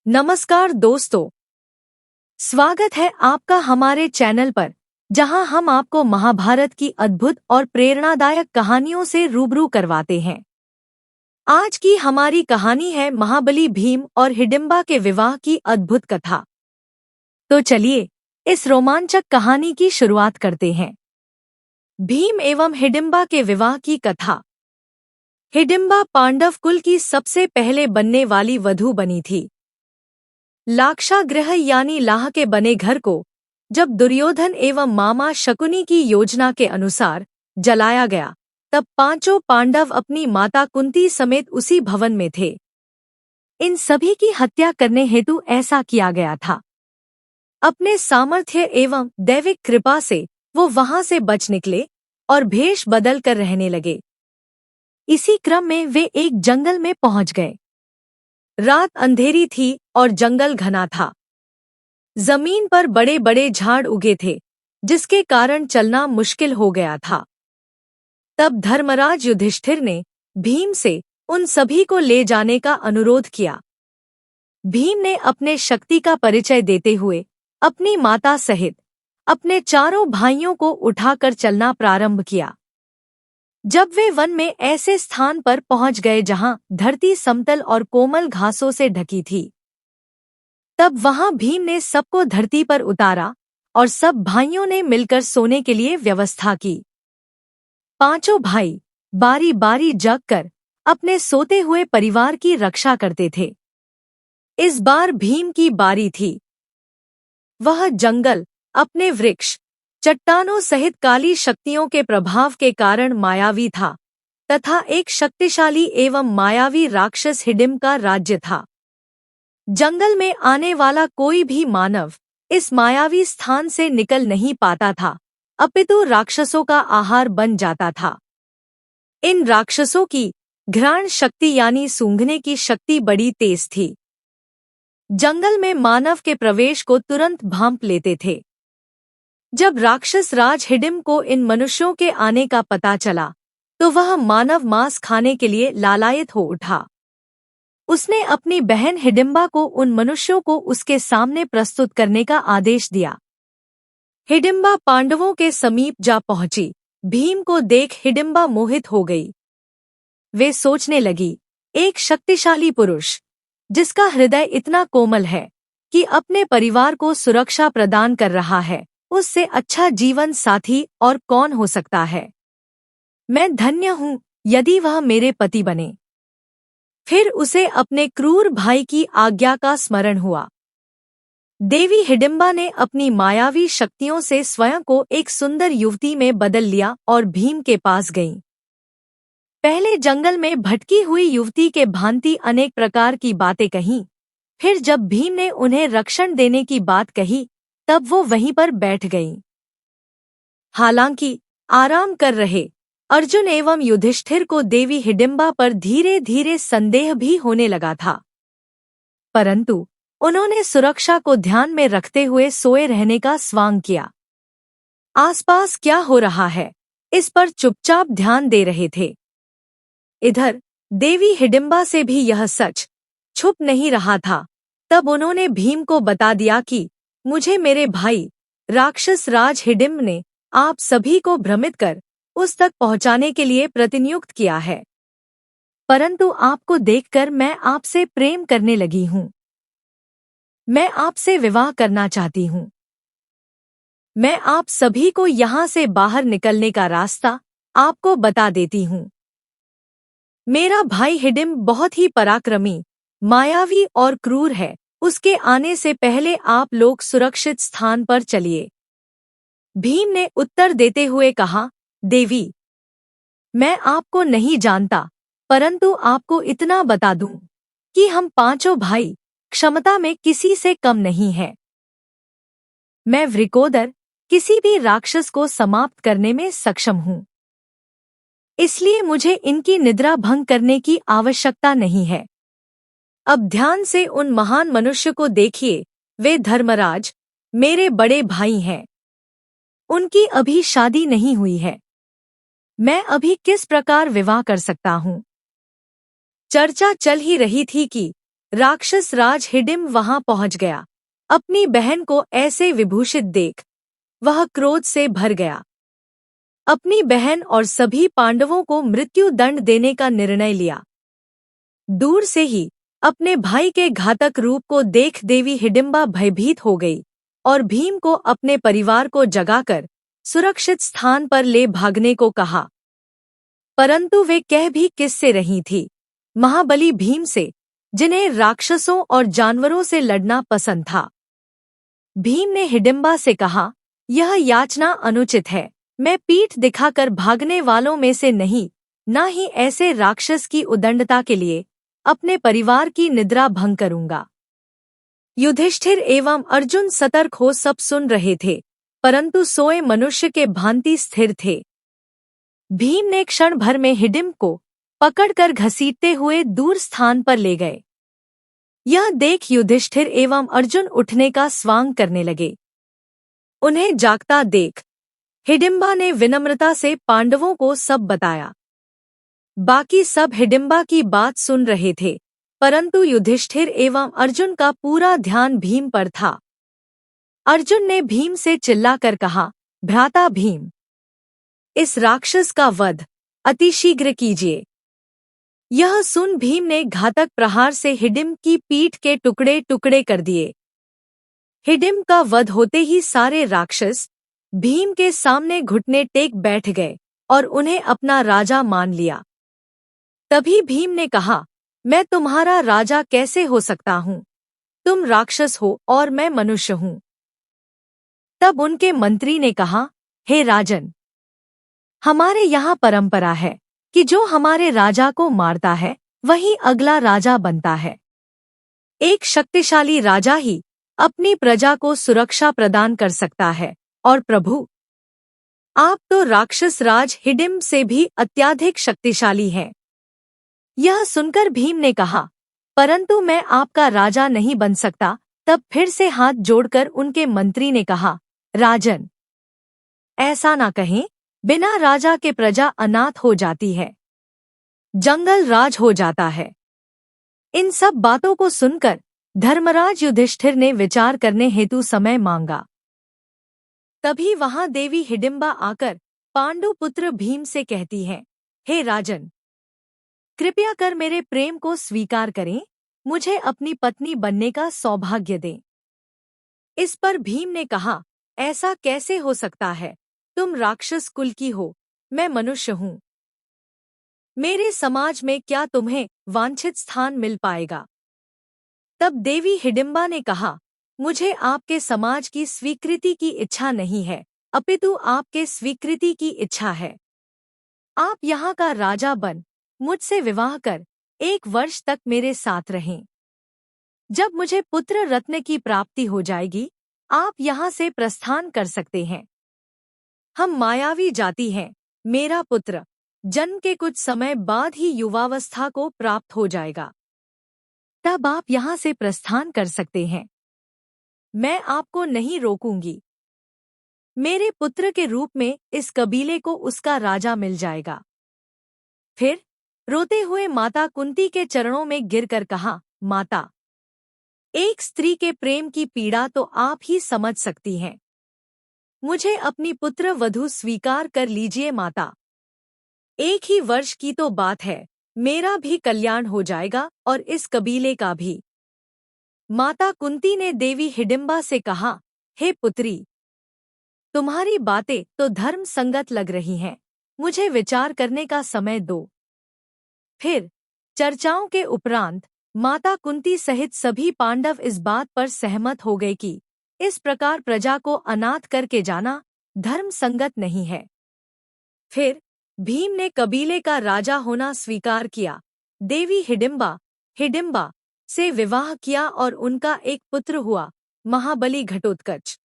नमस्कार दोस्तों, स्वागत है आपका हमारे चैनल पर, जहां हम आपको महाभारत की अद्भुत और प्रेरणादायक कहानियों से रूबरू करवाते हैं। आज की हमारी कहानी है महाबली भीम और हिडिंबा के विवाह की अद्भुत कथा। तो चलिए इस रोमांचक कहानी की शुरुआत करते हैं। भीम एवं हिडिंबा के विवाह की कथा। हिडिंबा पांडव कुल की सबसे पहले बनने वाली वधू बनी थी। लाक्षागृह यानी लाह के बने घर को जब दुर्योधन एवं मामा शकुनी की योजना के अनुसार जलाया गया, तब पांचों पांडव अपनी माता कुंती समेत उसी भवन में थे। इन सभी की हत्या करने हेतु ऐसा किया गया था। अपने सामर्थ्य एवं दैविक कृपा से वो वहां से बच निकले और भेष बदल कर रहने लगे। इसी क्रम में वे एक जंगल में पहुंच गए। रात अंधेरी थी और जंगल घना था। जमीन पर बड़े बड़े झाड़ उगे थे, जिसके कारण चलना मुश्किल हो गया था। तब धर्मराज युधिष्ठिर ने भीम से उन सभी को ले जाने का अनुरोध किया। भीम ने अपने शक्ति का परिचय देते हुए अपनी माता सहित अपने चारों भाइयों को उठाकर चलना प्रारंभ किया। जब वे वन में ऐसे स्थान पर पहुंच गए जहां धरती समतल और कोमल घासों से ढकी थी, तब वहां भीम ने सबको धरती पर उतारा और सब भाइयों ने मिलकर सोने के लिए व्यवस्था की। पांचों भाई बारी बारी जगकर अपने सोते हुए परिवार की रक्षा करते थे। इस बार भीम की बारी थी। वह जंगल अपने वृक्ष, चट्टानों सहित काली शक्तियों के प्रभाव के कारण मायावी था तथा एक शक्तिशाली एवं मायावी राक्षस हिडिंब का राज्य था। जंगल में आने वाला कोई भी मानव इस मायावी स्थान से निकल नहीं पाता था, अपितु राक्षसों का आहार बन जाता था। इन राक्षसों की घ्राण शक्ति यानी सूंघने की शक्ति बड़ी तेज थी। जंगल में मानव के प्रवेश को तुरंत भांप लेते थे। जब राक्षस राज हिडिंब को इन मनुष्यों के आने का पता चला, तो वह मानव मांस खाने के लिए लालायित हो उठा। उसने अपनी बहन हिडिंबा को उन मनुष्यों को उसके सामने प्रस्तुत करने का आदेश दिया। हिडिंबा पांडवों के समीप जा पहुंची। भीम को देख हिडिंबा मोहित हो गई। वे सोचने लगी, एक शक्तिशाली पुरुष जिसका हृदय इतना कोमल है कि अपने परिवार को सुरक्षा प्रदान कर रहा है, उससे अच्छा जीवन साथी और कौन हो सकता है। मैं धन्य हूँ यदि वह मेरे पति बने। फिर उसे अपने क्रूर भाई की आज्ञा का स्मरण हुआ। देवी हिडिंबा ने अपनी मायावी शक्तियों से स्वयं को एक सुंदर युवती में बदल लिया और भीम के पास गईं। पहले जंगल में भटकी हुई युवती के भांति अनेक प्रकार की बातें कहीं। फिर जब भीम ने उन्हें रक्षण देने की बात कही, तब वो वहीं पर बैठ गईं। हालांकि आराम कर रहे अर्जुन एवं युधिष्ठिर को देवी हिडिंबा पर धीरे धीरे संदेह भी होने लगा था, परंतु उन्होंने सुरक्षा को ध्यान में रखते हुए सोए रहने का स्वांग किया। आसपास क्या हो रहा है, इस पर चुपचाप ध्यान दे रहे थे। इधर देवी हिडिंबा से भी यह सच छुप नहीं रहा था। तब उन्होंने भीम को बता दिया कि मुझे मेरे भाई राक्षस राज हिडिंब ने आप सभी को भ्रमित कर उस तक पहुंचाने के लिए प्रतिनियुक्त किया है, परंतु आपको देखकर मैं आपसे प्रेम करने लगी हूं। मैं आपसे विवाह करना चाहती हूं। मैं आप सभी को यहां से बाहर निकलने का रास्ता आपको बता देती हूं। मेरा भाई हिडिंब बहुत ही पराक्रमी, मायावी और क्रूर है। उसके आने से पहले आप लोग सुरक्षित स्थान पर चलिए। भीम ने उत्तर देते हुए कहा, देवी, मैं आपको नहीं जानता, परंतु आपको इतना बता दूं कि हम पांचों भाई क्षमता में किसी से कम नहीं हैं। मैं वृकोदर किसी भी राक्षस को समाप्त करने में सक्षम हूं, इसलिए मुझे इनकी निद्रा भंग करने की आवश्यकता नहीं है। अब ध्यान से उन महान मनुष्य को देखिए, वे धर्मराज मेरे बड़े भाई हैं। उनकी अभी शादी नहीं हुई है। मैं अभी किस प्रकार विवाह कर सकता हूँ। चर्चा चल ही रही थी कि राक्षस राज हिडिम्ब वहां पहुंच गया। अपनी बहन को ऐसे विभूषित देख वह क्रोध से भर गया। अपनी बहन और सभी पांडवों को मृत्यु दंड देने का निर्णय लिया। दूर से ही अपने भाई के घातक रूप को देख देवी हिडिंबा भयभीत हो गई और भीम को अपने परिवार को जगाकर सुरक्षित स्थान पर ले भागने को कहा। परंतु वे कह भी किससे रही थी? महाबली भीम से, जिन्हें राक्षसों और जानवरों से लड़ना पसंद था। भीम ने हिडिंबा से कहा, यह याचना अनुचित है। मैं पीठ दिखाकर भागने वालों में से नहीं, न ही ऐसे राक्षस की उदंडता के लिए अपने परिवार की निद्रा भंग करूंगा। युधिष्ठिर एवं अर्जुन सतर्क हो सब सुन रहे थे, परंतु सोए मनुष्य के भांति स्थिर थे। भीम ने क्षण भर में हिडिंब को पकड़कर घसीटते हुए दूर स्थान पर ले गए। यह देख युधिष्ठिर एवं अर्जुन उठने का स्वांग करने लगे। उन्हें जागता देख हिडिंबा ने विनम्रता से पांडवों को सब बताया। बाकी सब हिडिंबा की बात सुन रहे थे, परंतु युधिष्ठिर एवं अर्जुन का पूरा ध्यान भीम पर था। अर्जुन ने भीम से चिल्लाकर कहा, भ्राता भीम, इस राक्षस का वध अतिशीघ्र कीजिए। यह सुन भीम ने घातक प्रहार से हिडिंब की पीठ के टुकड़े टुकड़े कर दिए। हिडिंब का वध होते ही सारे राक्षस भीम के सामने घुटने टेक बैठ गए और उन्हें अपना राजा मान लिया। तभी भीम ने कहा, मैं तुम्हारा राजा कैसे हो सकता हूँ? तुम राक्षस हो और मैं मनुष्य हूँ। तब उनके मंत्री ने कहा, हे राजन, हमारे यहाँ परंपरा है कि जो हमारे राजा को मारता है वही अगला राजा बनता है। एक शक्तिशाली राजा ही अपनी प्रजा को सुरक्षा प्रदान कर सकता है, और प्रभु, आप तो राक्षस राज हिडिंब से भी अत्यधिक शक्तिशाली हैं। यह सुनकर भीम ने कहा, परंतु मैं आपका राजा नहीं बन सकता। तब फिर से हाथ जोड़कर उनके मंत्री ने कहा, राजन, ऐसा ना कहें, बिना राजा के प्रजा अनाथ हो जाती है, जंगल राज हो जाता है। इन सब बातों को सुनकर धर्मराज युधिष्ठिर ने विचार करने हेतु समय मांगा। तभी वहां देवी हिडिंबा आकर पांडु पुत्र भीम से कहती हैं, हे राजन, कृपया कर मेरे प्रेम को स्वीकार करें, मुझे अपनी पत्नी बनने का सौभाग्य दें। इस पर भीम ने कहा, ऐसा कैसे हो सकता है? तुम राक्षस कुल की हो, मैं मनुष्य हूँ। मेरे समाज में क्या तुम्हें वांछित स्थान मिल पाएगा? तब देवी हिडिंबा ने कहा, मुझे आपके समाज की स्वीकृति की इच्छा नहीं है, अपितु आपके स्वीकृति की इच्छा है। आप यहाँ का राजा बन मुझसे विवाह कर 1 वर्ष तक मेरे साथ रहें। जब मुझे पुत्र रत्न की प्राप्ति हो जाएगी, आप यहाँ से प्रस्थान कर सकते हैं। हम मायावी जाति हैं। मेरा पुत्र जन्म के कुछ समय बाद ही युवावस्था को प्राप्त हो जाएगा, तब आप यहाँ से प्रस्थान कर सकते हैं। मैं आपको नहीं रोकूंगी। मेरे पुत्र के रूप में इस कबीले को उसका राजा मिल जाएगा। फिर रोते हुए माता कुंती के चरणों में गिरकर कहा, माता, एक स्त्री के प्रेम की पीड़ा तो आप ही समझ सकती हैं। मुझे अपनी पुत्र वधू स्वीकार कर लीजिए माता। 1 ही वर्ष की तो बात है, मेरा भी कल्याण हो जाएगा और इस कबीले का भी। माता कुंती ने देवी हिडिंबा से कहा, हे पुत्री, तुम्हारी बातें तो धर्म संगत लग रही हैं, मुझे विचार करने का समय दो। फिर चर्चाओं के उपरांत माता कुंती सहित सभी पांडव इस बात पर सहमत हो गए कि इस प्रकार प्रजा को अनाथ करके जाना धर्म संगत नहीं है। फिर भीम ने कबीले का राजा होना स्वीकार किया, देवी हिडिंबा से विवाह किया और उनका एक पुत्र हुआ, महाबली घटोत्कच।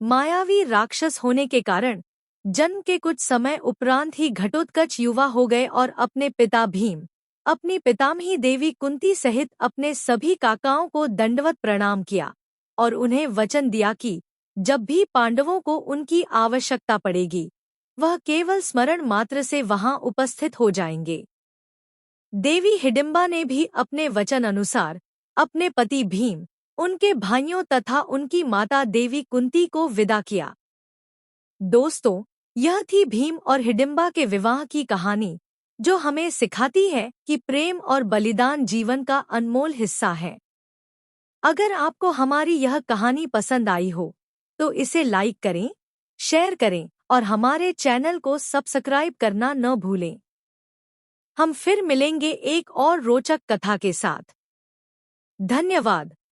मायावी राक्षस होने के कारण जन्म के कुछ समय उपरांत ही घटोत्कच युवा हो गए और अपने पिता भीम, अपनी पितामही देवी कुंती सहित अपने सभी काकाओं को दंडवत प्रणाम किया और उन्हें वचन दिया कि जब भी पांडवों को उनकी आवश्यकता पड़ेगी, वह केवल स्मरण मात्र से वहां उपस्थित हो जाएंगे। देवी हिडिंबा ने भी अपने वचन अनुसार अपने पति भीम, उनके भाइयों तथा उनकी माता देवी कुंती को विदा किया। दोस्तों, यह थी भीम और हिडिंबा के विवाह की कहानी, जो हमें सिखाती है कि प्रेम और बलिदान जीवन का अनमोल हिस्सा है। अगर आपको हमारी यह कहानी पसंद आई हो, तो इसे लाइक करें, शेयर करें और हमारे चैनल को सब्सक्राइब करना न भूलें। हम फिर मिलेंगे एक और रोचक कथा के साथ। धन्यवाद।